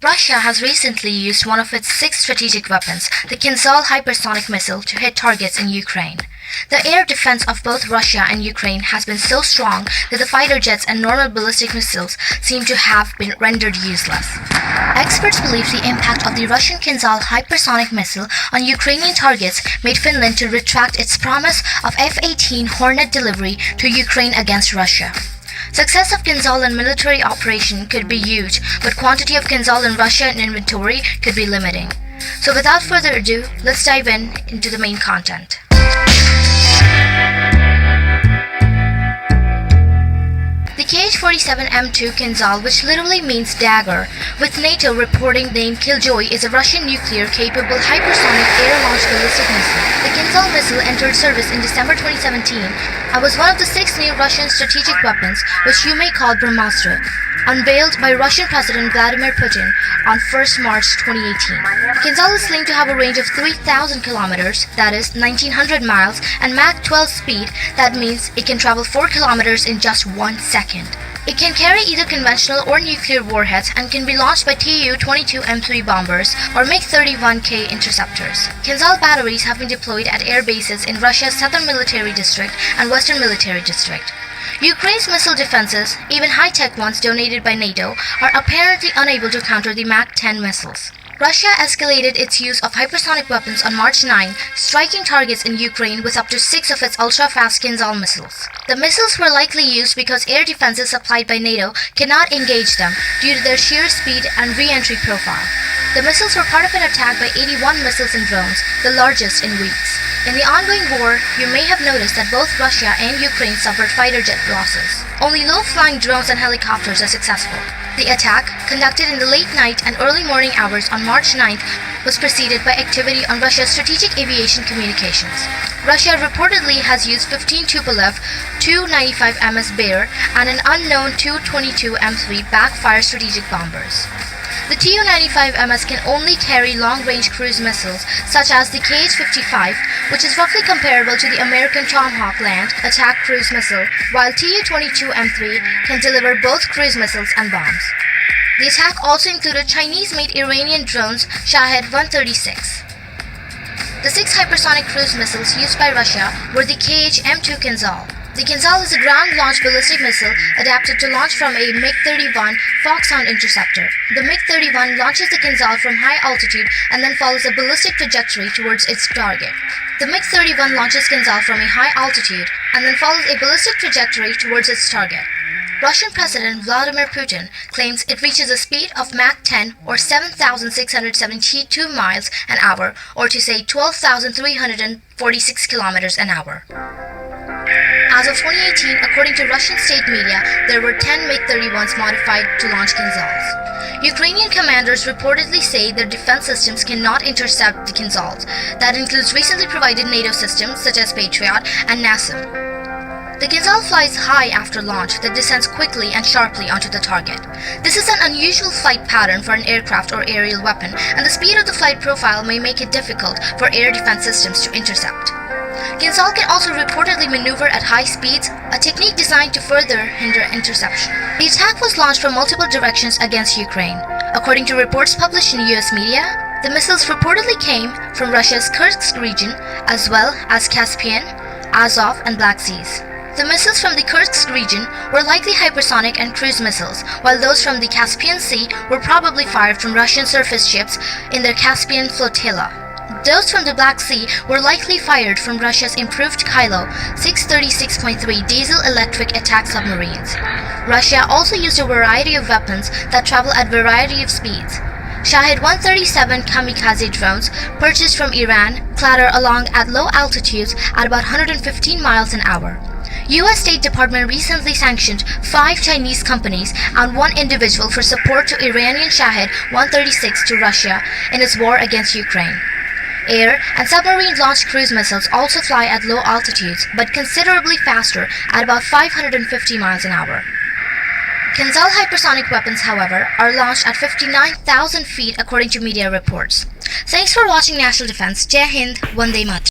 Russia has recently used one of its 6 strategic weapons, the Kinzhal hypersonic missile, to hit targets in Ukraine. The air defense of both Russia and Ukraine has been so strong that the fighter jets and normal ballistic missiles seem to have been rendered useless. Experts believe the impact of the Russian Kinzhal hypersonic missile on Ukrainian targets made Finland to retract its promise of F-18 Hornet delivery to Ukraine against Russia. Success of Kinzhal in military operation could be huge, but quantity of Kinzhal in Russian inventory could be limiting. So without further ado, let's dive into the main content. The Kh-47M2 Kinzhal, which literally means dagger, with NATO reporting name Killjoy, is a Russian nuclear-capable hypersonic air-launched ballistic missile. The Kinzhal missile entered service in December 2017 and was one of the 6 new Russian strategic weapons, which you may call Brahmastra, unveiled by Russian President Vladimir Putin on 1st March 2018. Kinzhal is claimed to have a range of 3,000 kilometers, that is 1,900 miles, and Mach 12 speed, that means it can travel 4 kilometers in just 1 second. It can carry either conventional or nuclear warheads and can be launched by Tu-22M3 bombers or MiG-31K interceptors. Kinzhal batteries have been deployed at air bases in Russia's Southern Military District and Western Military District. Ukraine's missile defenses, even high-tech ones donated by NATO, are apparently unable to counter the Mach 10 missiles. Russia escalated its use of hypersonic weapons on March 9, striking targets in Ukraine with up to 6 of its ultra-fast Kinzhal missiles. The missiles were likely used because air defenses supplied by NATO cannot engage them due to their sheer speed and re-entry profile. The missiles were part of an attack by 81 missiles and drones, the largest in weeks. In the ongoing war, you may have noticed that both Russia and Ukraine suffered fighter jet losses. Only low-flying drones and helicopters are successful. The attack, conductured in the late night and early morning hours on March 9th, was preceded by activity on Russia's strategic aviation communications. Russia reportedly has used 15 Tupolev Tu-95MS Bear and an unknown Tu-22M3 backfire strategic bombers. The Tu-95MS can only carry long-range cruise missiles such as the Kh-55, which is roughly comparable to the American Tomahawk land attack cruise missile, while Tu-22M3 can deliver both cruise missiles and bombs. The attack also included Chinese-made Iranian drones Shahed-136. The 6 hypersonic cruise missiles used by Russia were the Kh-M2 Kinzhal. The Kinzhal is a ground-launched ballistic missile adapted to launch from a MiG-31 Foxhound interceptor. The MiG-31 launches the Kinzhal from high altitude and then follows a ballistic trajectory towards its target. The MiG-31 launches Kinzhal from a high altitude and then follows a ballistic trajectory towards its target. Russian President Vladimir Putin claims it reaches a speed of Mach 10 or 7,672 miles an hour, or to say 12,346 kilometers an hour. As of 2018, according to Russian state media, there were 10 MiG-31s modified to launch Kinzhals. Ukrainian commanders reportedly say their defense systems cannot intercept the Kinzhals. That includes recently provided NATO systems such as Patriot and NASAM. The Kinzhal flies high after launch that descends quickly and sharply onto the target. This is an unusual flight pattern for an aircraft or aerial weapon, and the speed of the flight profile may make it difficult for air defense systems to intercept. Kinzhal can also reportedly maneuver at high speeds, a technique designed to further hinder interception. The attack was launched from multiple directions against Ukraine. According to reports published in US media, the missiles reportedly came from Russia's Kursk region as well as Caspian, Azov, and Black Seas. The missiles from the Kursk region were likely hypersonic and cruise missiles, while those from the Caspian Sea were probably fired from Russian surface ships in their Caspian flotilla. Those from the Black Sea were likely fired from Russia's improved Kylo 636.3 diesel-electric attack submarines. Russia also used a variety of weapons that travel at a variety of speeds. Shahed-137 kamikaze drones, purchased from Iran, clatter along at low altitudes at about 115 miles an hour. U.S. State Department recently sanctioned 5 Chinese companies and 1 individual for support to Iranian Shahed-136 to Russia in its war against Ukraine. Air and submarine-launched cruise missiles also fly at low altitudes, but considerably faster at about 550 miles an hour. Kinzhal hypersonic weapons, however, are launched at 59,000 feet according to media reports. Thanks for watching National Defense. Jai Hind, Vande Mataram.